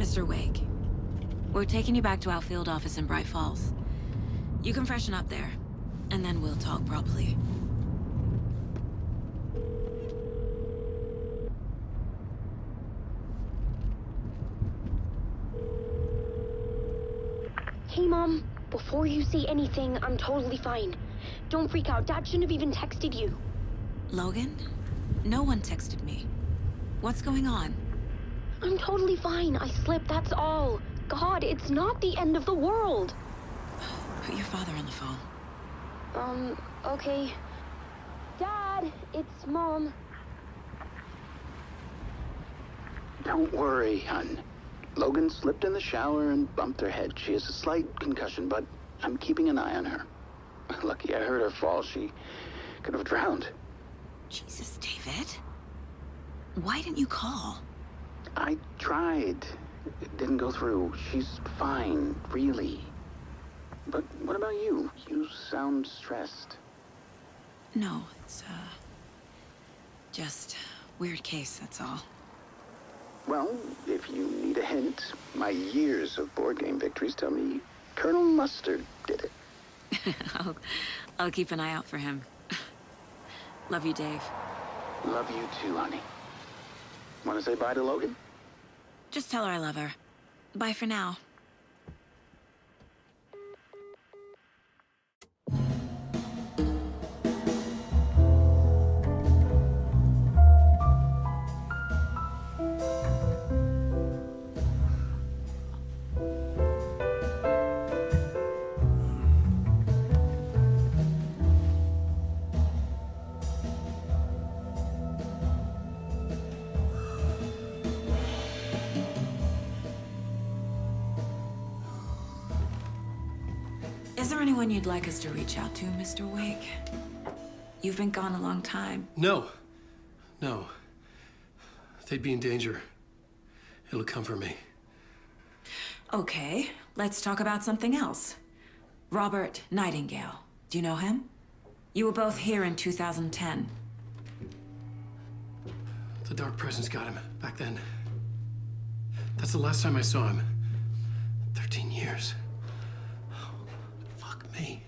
Mr. Wake, we're taking you back to our field office in Bright Falls. You can freshen up there, and then we'll talk properly. Hey, Mom. Before you say anything, I'm totally fine. Don't freak out. Dad shouldn't have even texted you. Logan? No one texted me. What's going on? I'm totally fine. I slipped, that's all. God, it's not the end of the world. Put your father on the phone. Okay. Dad, it's Mom. Don't worry, hon. Logan slipped in the shower and bumped her head. She has a slight concussion, but I'm keeping an eye on her. Lucky I heard her fall. She could have drowned. Jesus, David. Why didn't you call? I tried. It didn't go through. She's fine, really. But what about you? You sound stressed. No, it's, just weird case, that's all. Well, if you need a hint, my years of board game victories tell me Colonel Mustard did it. I'll keep an eye out for him. Love you, Dave. Love you too, honey. Want to say bye to Logan? Just tell her I love her. Bye for now. Is there anyone you'd like us to reach out to, Mr. Wake? You've been gone a long time. No. They'd be in danger. It'll come for me. Okay, let's talk about something else. Robert Nightingale. Do you know him? You were both here in 2010. The Dark Presence got him back then. That's the last time I saw him. 13 years. Fuck me.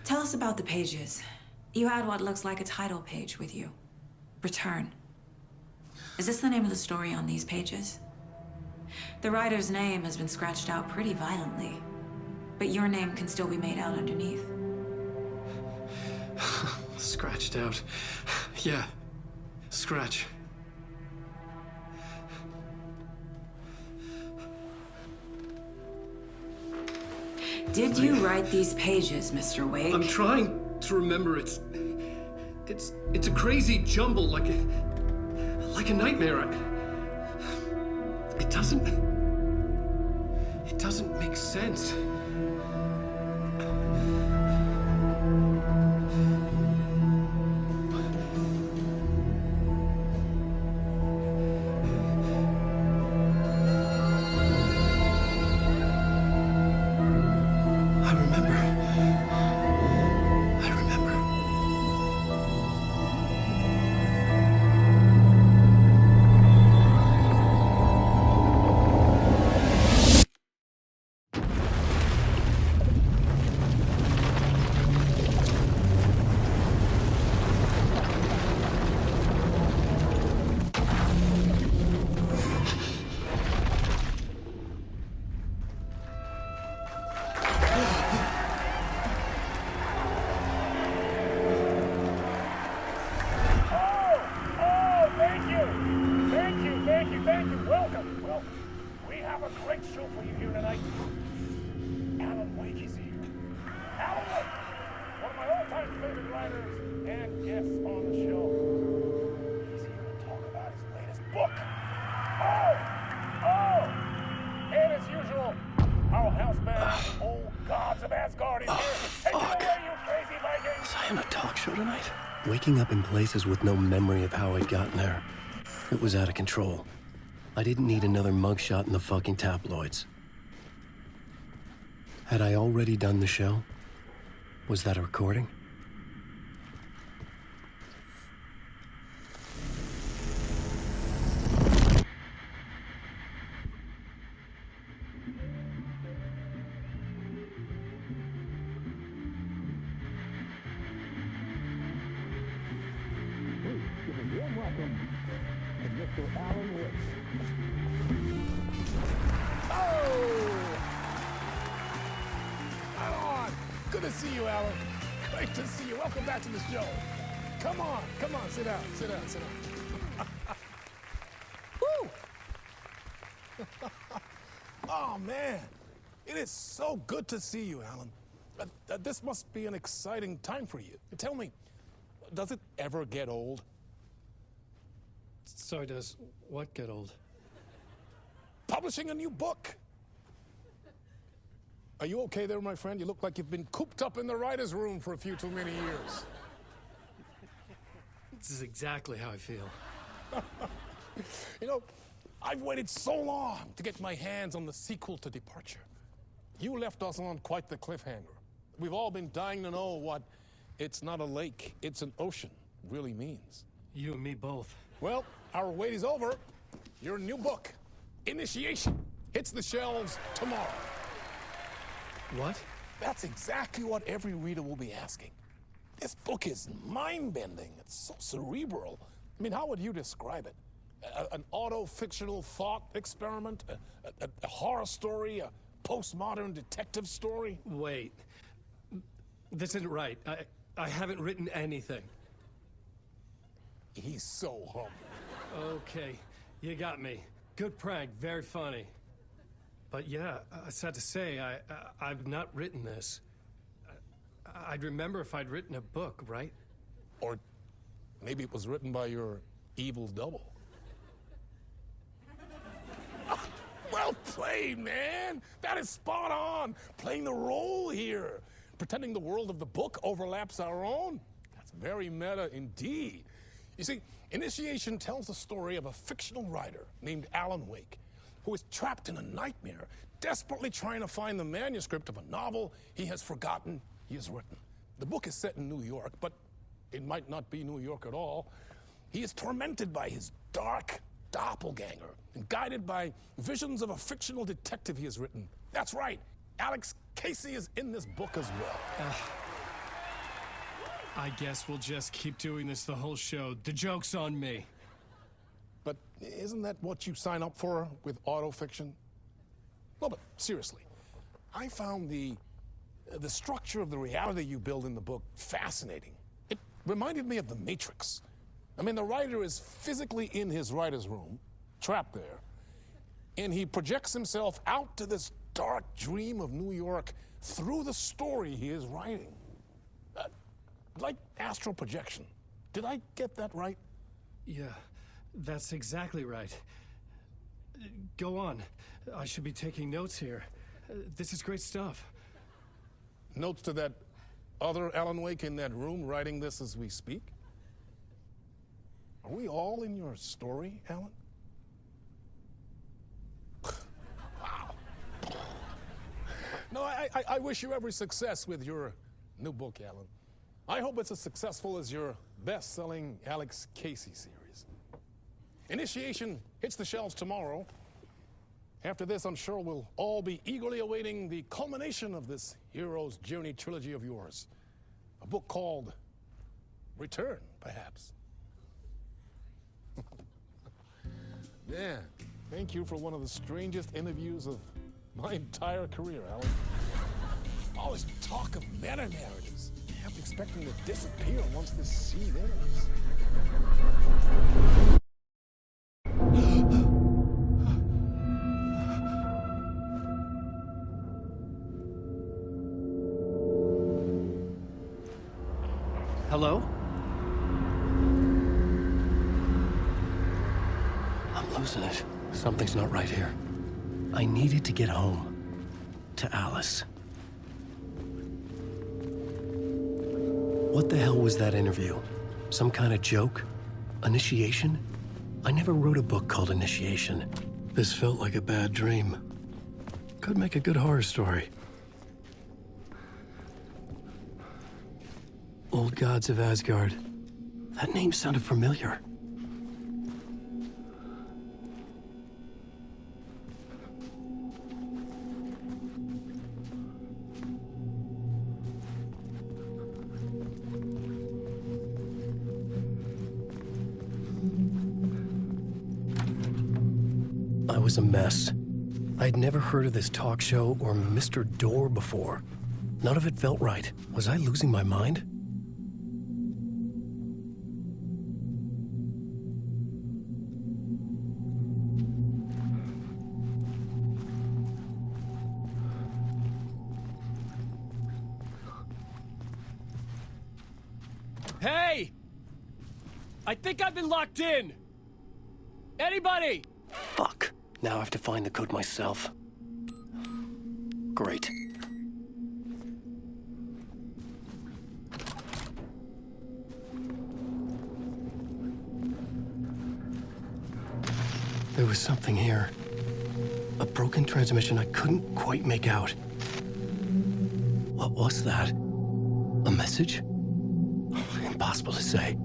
Tell us about the pages. You had what looks like a title page with you. Return. Is this the name of the story on these pages? The writer's name has been scratched out pretty violently, but your name can still be made out underneath. Scratched out. Yeah. Scratch. Did you write these pages, Mr. Wake? I'm trying to remember. It's a crazy jumble, like a nightmare. It doesn't make sense. Waking up in places with no memory of how I'd gotten there. It was out of control. I didn't need another mugshot in the fucking tabloids. Had I already done the show? Was that a recording? Mr. Alan Wake. Oh! Right on! Good to see you, Alan. Great to see you. Welcome back to the show. Come on, sit down, sit down, sit down. Woo! Oh, man. It is so good to see you, Alan. This must be an exciting time for you. Tell me, does it ever get old? Sorry, does what get old? Publishing a new book. Are you okay there, my friend? You look like you've been cooped up in the writer's room for a few too many years. This is exactly how I feel. You know, I've waited so long to get my hands on the sequel to Departure. You left us on quite the cliffhanger. We've all been dying to know what "it's not a lake, it's an ocean" really means. You and me both. Well, our wait is over. Your new book, Initiation, hits the shelves tomorrow. What? That's exactly what every reader will be asking. This book is mind-bending. It's so cerebral. I mean, how would you describe it? An auto-fictional thought experiment? A horror story? A postmodern detective story? Wait. This isn't right. I haven't written anything. He's so humble. Okay, you got me. Good prank, very funny. But yeah, sad to say, I've not written this. I'd remember if I'd written a book, right? Or maybe it was written by your evil double. Well played, man. That is spot on. Playing the role here. Pretending the world of the book overlaps our own. That's very meta indeed. You see, Initiation tells the story of a fictional writer named Alan Wake, who is trapped in a nightmare, desperately trying to find the manuscript of a novel he has forgotten he has written. The book is set in New York, but it might not be New York at all. He is tormented by his dark doppelganger and guided by visions of a fictional detective he has written. That's right, Alex Casey is in this book as well. I guess we'll just keep doing this the whole show. The joke's on me. But isn't that what you sign up for with autofiction? No, but seriously, I found the structure of the reality you build in the book fascinating. It reminded me of The Matrix. I mean, the writer is physically in his writer's room, trapped there, and he projects himself out to this dark dream of New York through the story he is writing. Like astral projection. Did I get that right? Yeah, that's exactly right. Go on. I should be taking notes here. This is great stuff. Notes to that other Alan Wake in that room writing this as we speak? Are we all in your story, Alan? Wow. No, I wish you every success with your new book, Alan. I hope it's as successful as your best-selling Alex Casey series. Initiation hits the shelves tomorrow. After this, I'm sure we'll all be eagerly awaiting the culmination of this hero's journey trilogy of yours. A book called Return, perhaps. Man, thank you for one of the strangest interviews of my entire career, Alan. All this talk of meta-narratives. I'm expecting to disappear once this scene ends. Hello? I'm losing it. Something's not right here. I needed to get home. To Alice. What the hell was that interview? Some kind of joke? Initiation? I never wrote a book called Initiation. This felt like a bad dream. Could make a good horror story. Old Gods of Asgard. That name sounded familiar. I was a mess. I'd never heard of this talk show or Mr. Door before. None of it felt right. Was I losing my mind? Hey! I think I've been locked in! Anybody? Fuck. Now I have to find the code myself. Great. There was something here. A broken transmission I couldn't quite make out. What was that? A message? Impossible to say.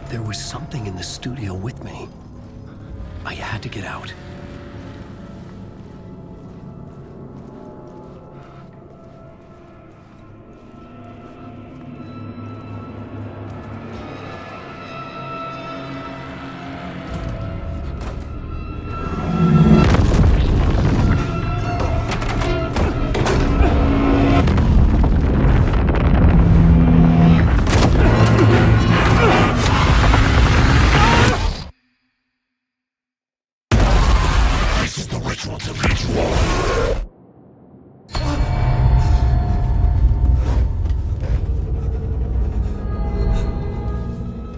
There was something in the studio with me. I had to get out.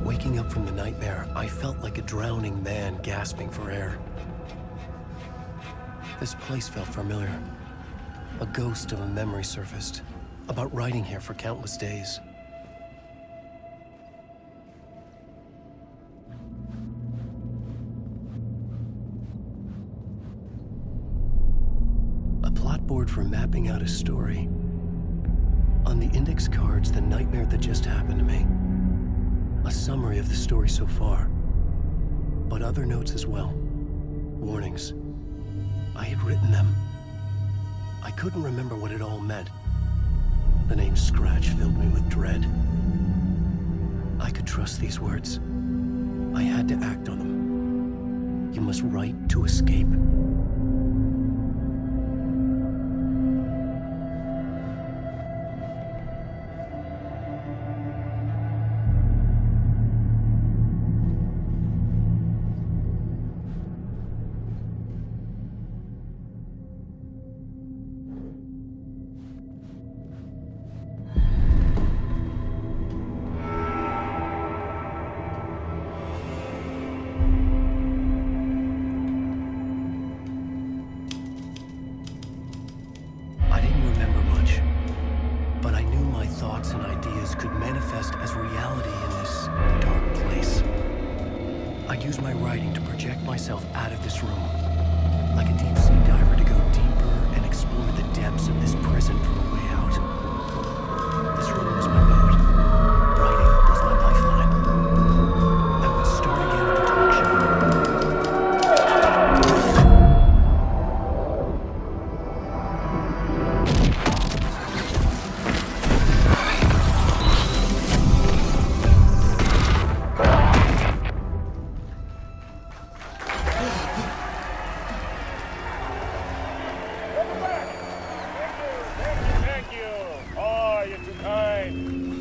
Waking up from the nightmare, I felt like a drowning man gasping for air. This place felt familiar. A ghost of a memory surfaced, about riding here for countless days. A plot board for mapping out a story. On the index cards, the nightmare that just happened to me. A summary of the story so far, but other notes as well. Warnings. I had written them. I couldn't remember what it all meant. The name Scratch filled me with dread. I could trust these words. I had to act on them. You must write to escape. Thoughts and ideas could manifest as reality in this dark place. I'd use my writing to project myself out of this room, like a deep sea diver to go deeper and explore the depths of this prison for a way out. This room was my boat. Writing was my lifeline. I would start again at the talk show.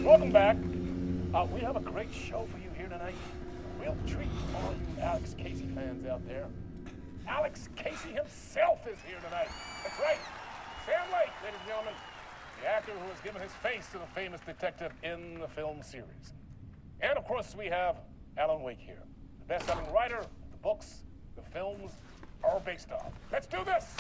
Welcome back. We have a great show for you here tonight. We'll treat all you Alex Casey fans out there. Alex Casey himself is here tonight. That's right. Sam Lake, ladies and gentlemen. The actor who has given his face to the famous detective in the film series. And of course, we have Alan Wake here. The best-selling writer, the books, the films are based on. Let's do this!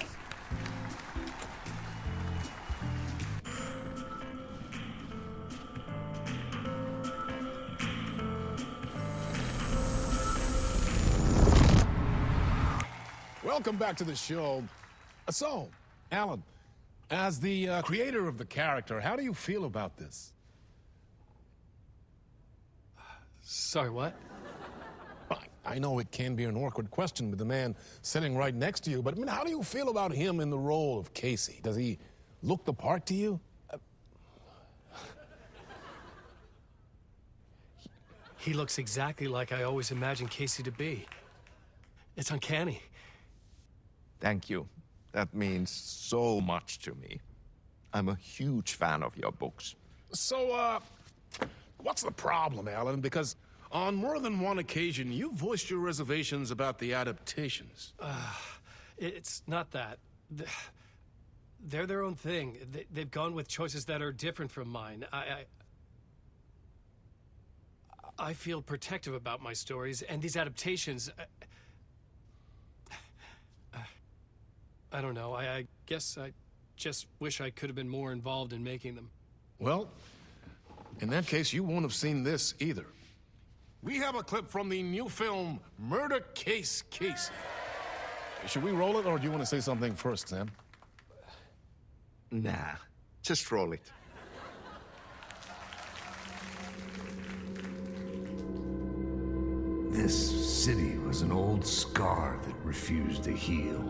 welcome back to the show. So, Alan, as the creator of the character, how do you feel about this? Sorry, what? I know it can be an awkward question with the man sitting right next to you, but I mean, how do you feel about him in the role of Casey? Does he look the part to you? He looks exactly like I always imagined Casey to be. It's uncanny. Thank you. That means so much to me. I'm a huge fan of your books. So, what's the problem, Alan? Because on more than one occasion, you voiced your reservations about the adaptations. It's not that. They're their own thing. They've gone with choices that are different from mine. I feel protective about my stories, and these adaptations... I don't know. I guess I just wish I could have been more involved in making them. Well, in that case, you won't have seen this either. We have a clip from the new film, Murder Case Casey. Should we roll it, or do you want to say something first, Sam? Nah, just roll it. This city was an old scar that refused to heal.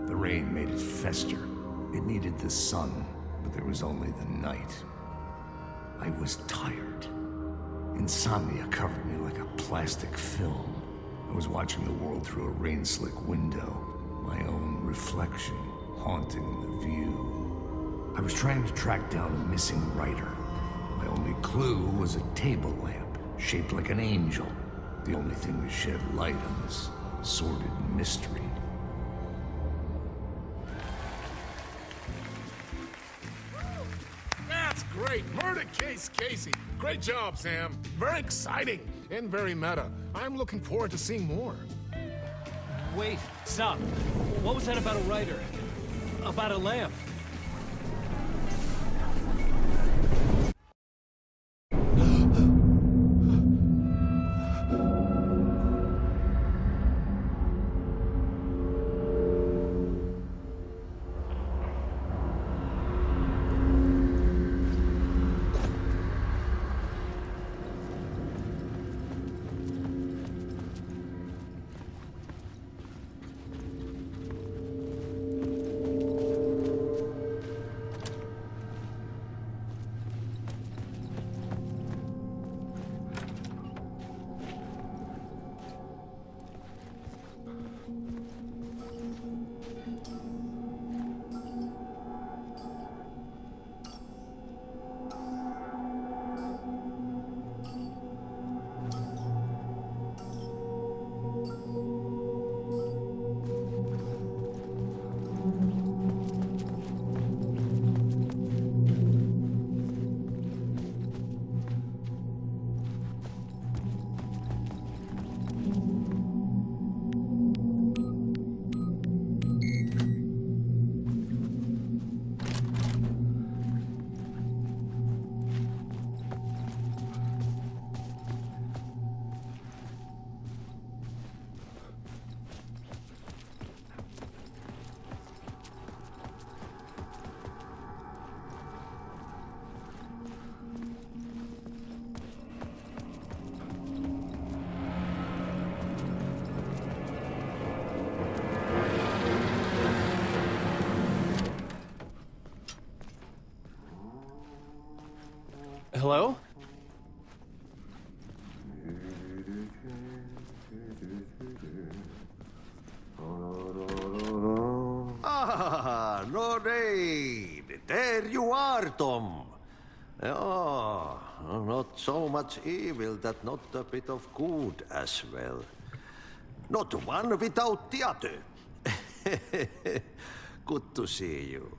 The rain made it fester. It needed the sun, but there was only the night. I was tired. Insomnia covered me like a plastic film. I was watching the world through a rain-slick window, my own reflection haunting the view. I was trying to track down a missing writer. My only clue was a table lamp, shaped like an angel. The only thing to shed light on this sordid mystery. That's great! Murder Case Casey! Great job, Sam. Very exciting and very meta. I'm looking forward to seeing more. Wait, stop. What was that about a writer? About a lamp? Hello? Ah, no rain. There you are, Tom. Oh, not so much evil that not a bit of good as well. Not one without the other. Good to see you.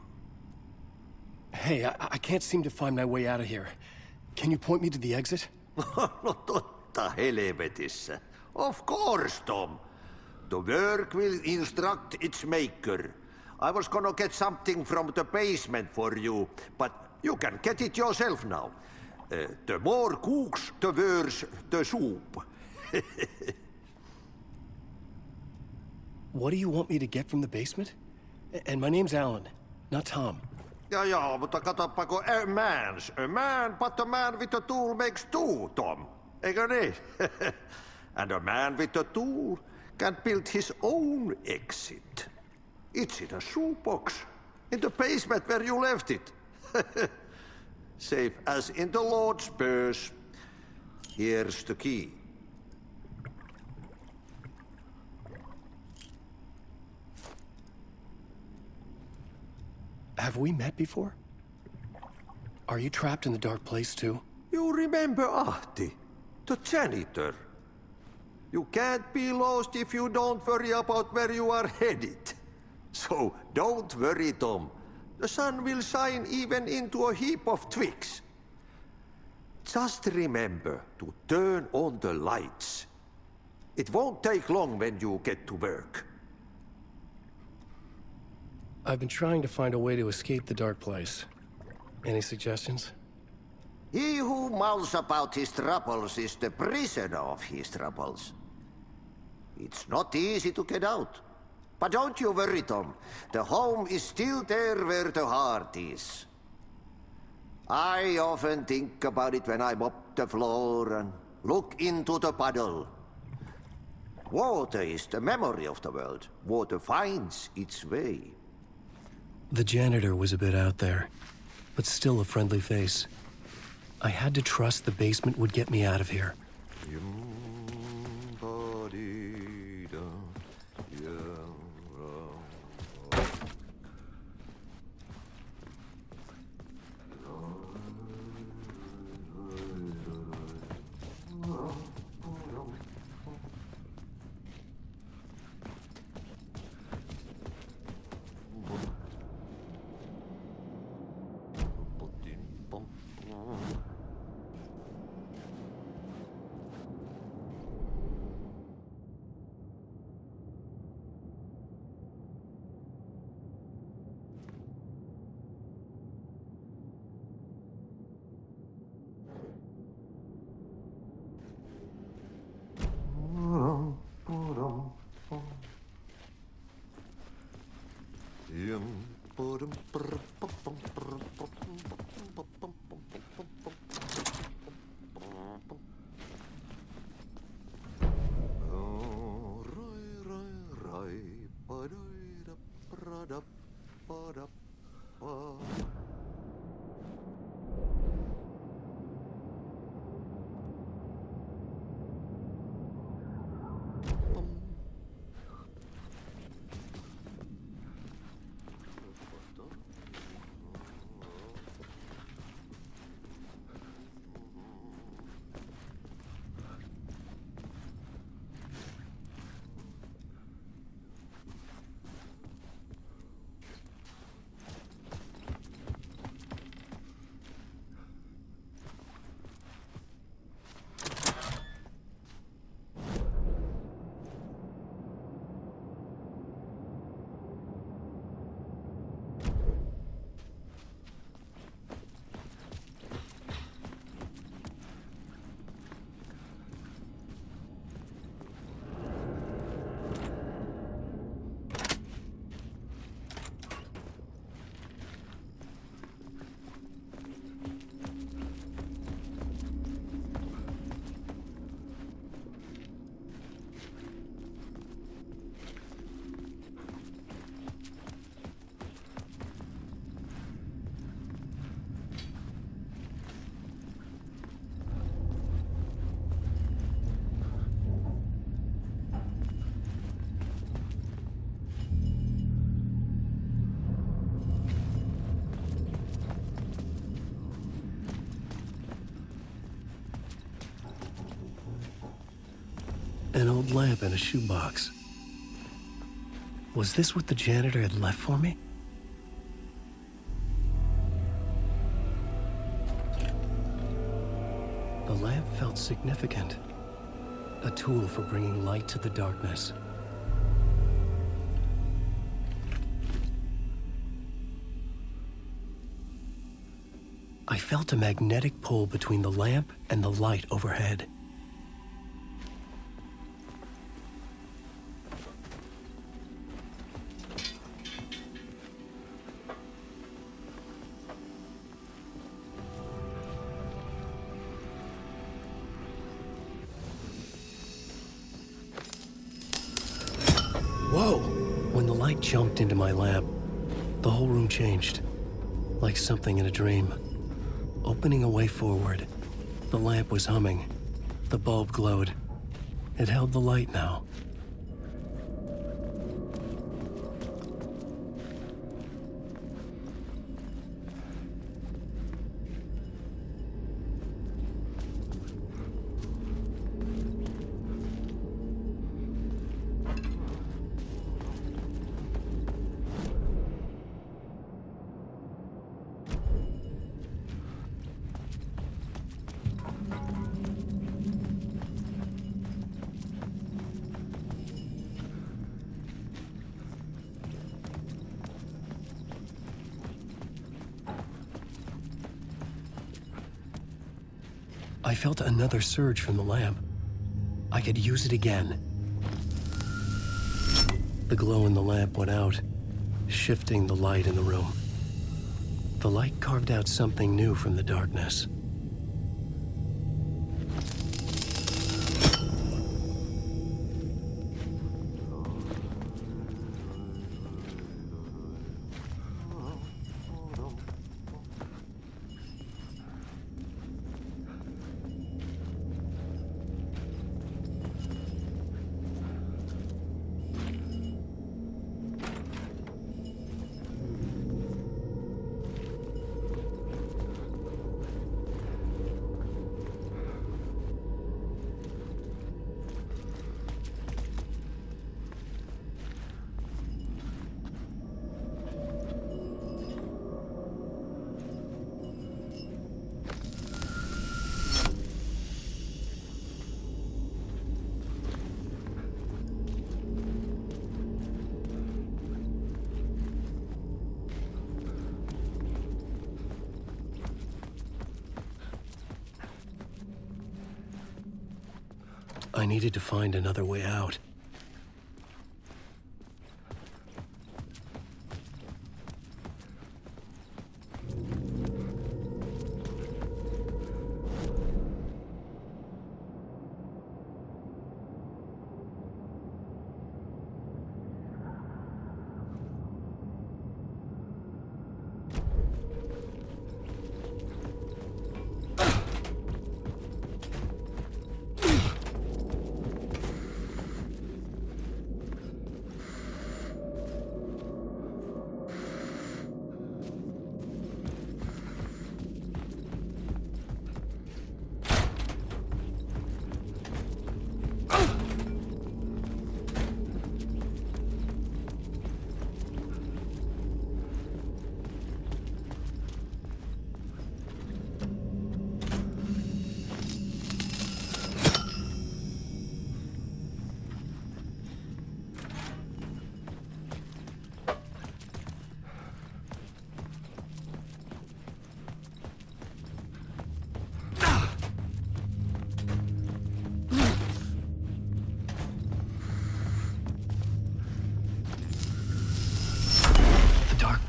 Hey, I can't seem to find my way out of here. Can you point me to the exit? No totta helvetissä. Of course, Tom. The work will instruct its maker. I was gonna get something from the basement for you, but you can get it yourself now. The more cooks, the worse the soup. What do you want me to get from the basement? And my name's Alan, not Tom. Ja, mutta katoppa kun a man, but a man with a tool makes two, Tom. Eikö niin? And a man with a tool can build his own exit. It's in a shoebox, in the basement where you left it. Safe as in the Lord's purse. Here's the key. Have we met before? Are you trapped in the dark place too? You remember Ahti, the janitor. You can't be lost if you don't worry about where you are headed. So don't worry, Tom. The sun will shine even into a heap of twigs. Just remember to turn on the lights. It won't take long when you get to work. I've been trying to find a way to escape the dark place. Any suggestions? He who mouths about his troubles is the prisoner of his troubles. It's not easy to get out. But don't you worry, Tom. The home is still there where the heart is. I often think about it when I mop the floor and look into the puddle. Water is the memory of the world. Water finds its way. The janitor was a bit out there, but still a friendly face. I had to trust the basement would get me out of here. An old lamp in a shoebox. Was this what the janitor had left for me? The lamp felt significant. A tool for bringing light to the darkness. I felt a magnetic pull between the lamp and the light overhead. light jumped into my lamp. The whole room changed, like something in a dream. Opening a way forward, the lamp was humming. The bulb glowed. It held the light now. I felt another surge from the lamp. I could use it again. The glow in the lamp went out, shifting the light in the room. The light carved out something new from the darkness. I needed to find another way out.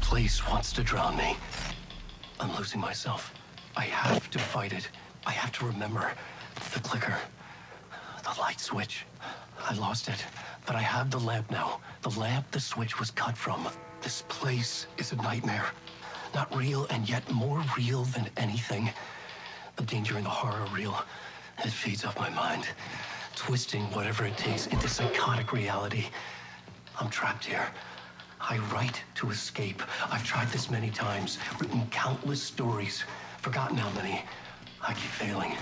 Place wants to drown me. I'm losing myself. I have to fight it. I have to remember. The clicker. The light switch. I lost it. But I have the lamp now. The lamp the switch was cut from. This place is a nightmare. Not real, and yet more real than anything. The danger and the horror are real. It feeds off my mind. Twisting whatever it takes into psychotic reality. I'm trapped here. I write to escape. I've tried this many times, written countless stories, forgotten how many. I keep failing,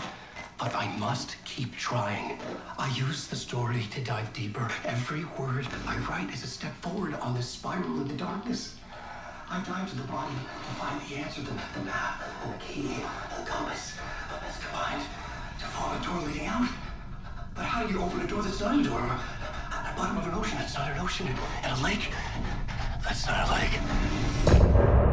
but I must keep trying. I use the story to dive deeper. Every word I write is a step forward on this spiral in the darkness. I dive to the body to find the answer, the map, and the key, and the compass. It's combined to form a door leading out. But how do you open a door that's not a door? At the bottom of an ocean, that's not an ocean. And a lake, that's not a lake.